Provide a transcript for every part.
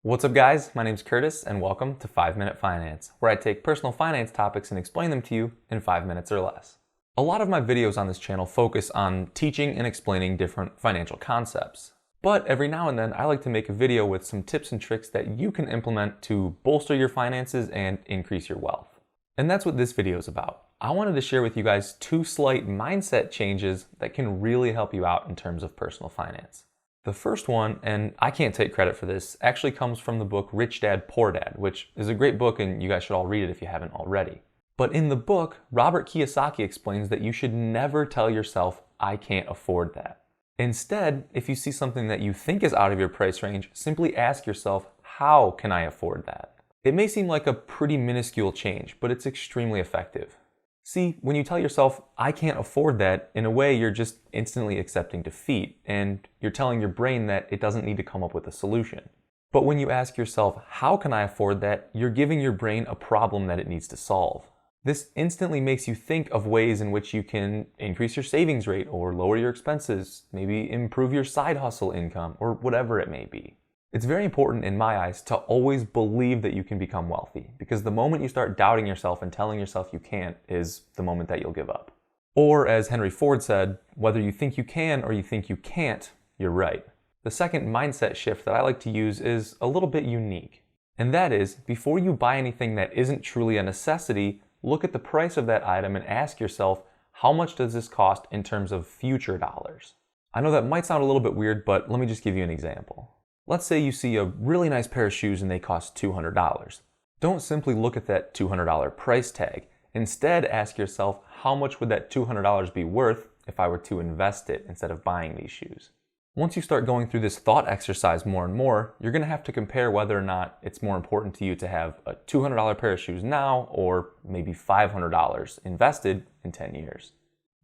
What's up guys, my name's Curtis and welcome to 5-Minute Finance, where I take personal finance topics and explain them to you in 5 minutes or less. A lot of my videos on this channel focus on teaching and explaining different financial concepts. But every now and then I like to make a video with some tips and tricks that you can implement to bolster your finances and increase your wealth. And that's what this video is about. I wanted to share with you guys 2 slight mindset changes that can really help you out in terms of personal finance. The first one, and I can't take credit for this, actually comes from the book Rich Dad, Poor Dad, which is a great book and you guys should all read it if you haven't already. But in the book, Robert Kiyosaki explains that you should never tell yourself, I can't afford that. Instead, if you see something that you think is out of your price range, simply ask yourself, how can I afford that? It may seem like a pretty minuscule change, but it's extremely effective. See, when you tell yourself, I can't afford that, in a way you're just instantly accepting defeat, and you're telling your brain that it doesn't need to come up with a solution. But when you ask yourself, how can I afford that, you're giving your brain a problem that it needs to solve. This instantly makes you think of ways in which you can increase your savings rate, or lower your expenses, maybe improve your side hustle income, or whatever it may be. It's very important in my eyes to always believe that you can become wealthy, because the moment you start doubting yourself and telling yourself you can't is the moment that you'll give up. Or as Henry Ford said, whether you think you can or you think you can't, you're right. The second mindset shift that I like to use is a little bit unique. And that is, before you buy anything that isn't truly a necessity, look at the price of that item and ask yourself, how much does this cost in terms of future dollars? I know that might sound a little bit weird, but let me just give you an example. Let's say you see a really nice pair of shoes and they cost $200. Don't simply look at that $200 price tag. Instead, ask yourself, how much would that $200 be worth if I were to invest it instead of buying these shoes? Once you start going through this thought exercise more and more, you're going to have to compare whether or not it's more important to you to have a $200 pair of shoes now or maybe $500 invested in 10 years.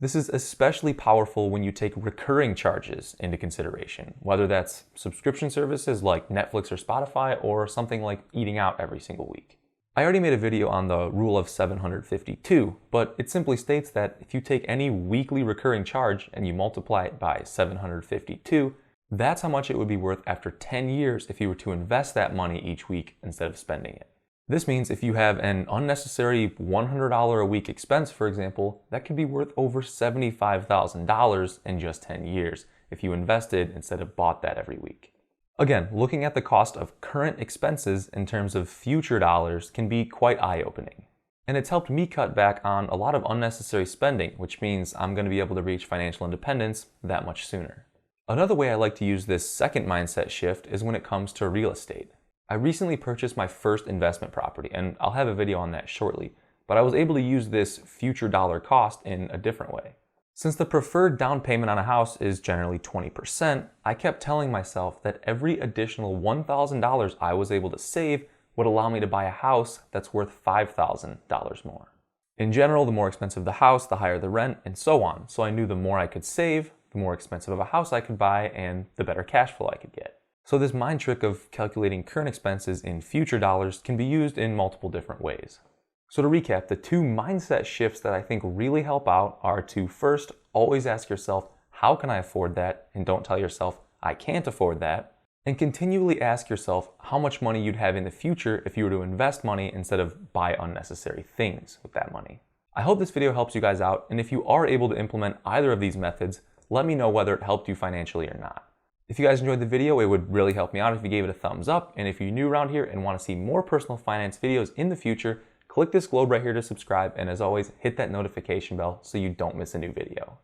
This is especially powerful when you take recurring charges into consideration, whether that's subscription services like Netflix or Spotify, or something like eating out every single week. I already made a video on the rule of 752, but it simply states that if you take any weekly recurring charge and you multiply it by 752, that's how much it would be worth after 10 years if you were to invest that money each week instead of spending it. This means if you have an unnecessary $100 a week expense, for example, that could be worth over $75,000 in just 10 years if you invested instead of bought that every week. Again, looking at the cost of current expenses in terms of future dollars can be quite eye-opening. And it's helped me cut back on a lot of unnecessary spending, which means I'm going to be able to reach financial independence that much sooner. Another way I like to use this second mindset shift is when it comes to real estate. I recently purchased my first investment property, and I'll have a video on that shortly, but I was able to use this future dollar cost in a different way. Since the preferred down payment on a house is generally 20%, I kept telling myself that every additional $1,000 I was able to save would allow me to buy a house that's worth $5,000 more. In general, the more expensive the house, the higher the rent, and so on, so I knew the more I could save, the more expensive of a house I could buy, and the better cash flow I could get. So this mind trick of calculating current expenses in future dollars can be used in multiple different ways. So to recap, the 2 mindset shifts that I think really help out are to first, always ask yourself, how can I afford that? And don't tell yourself, I can't afford that. And continually ask yourself how much money you'd have in the future if you were to invest money instead of buy unnecessary things with that money. I hope this video helps you guys out, and if you are able to implement either of these methods, let me know whether it helped you financially or not. If you guys enjoyed the video, it would really help me out if you gave it a thumbs up, and if you're new around here and want to see more personal finance videos in the future, click this globe right here to subscribe, and as always, hit that notification bell so you don't miss a new video.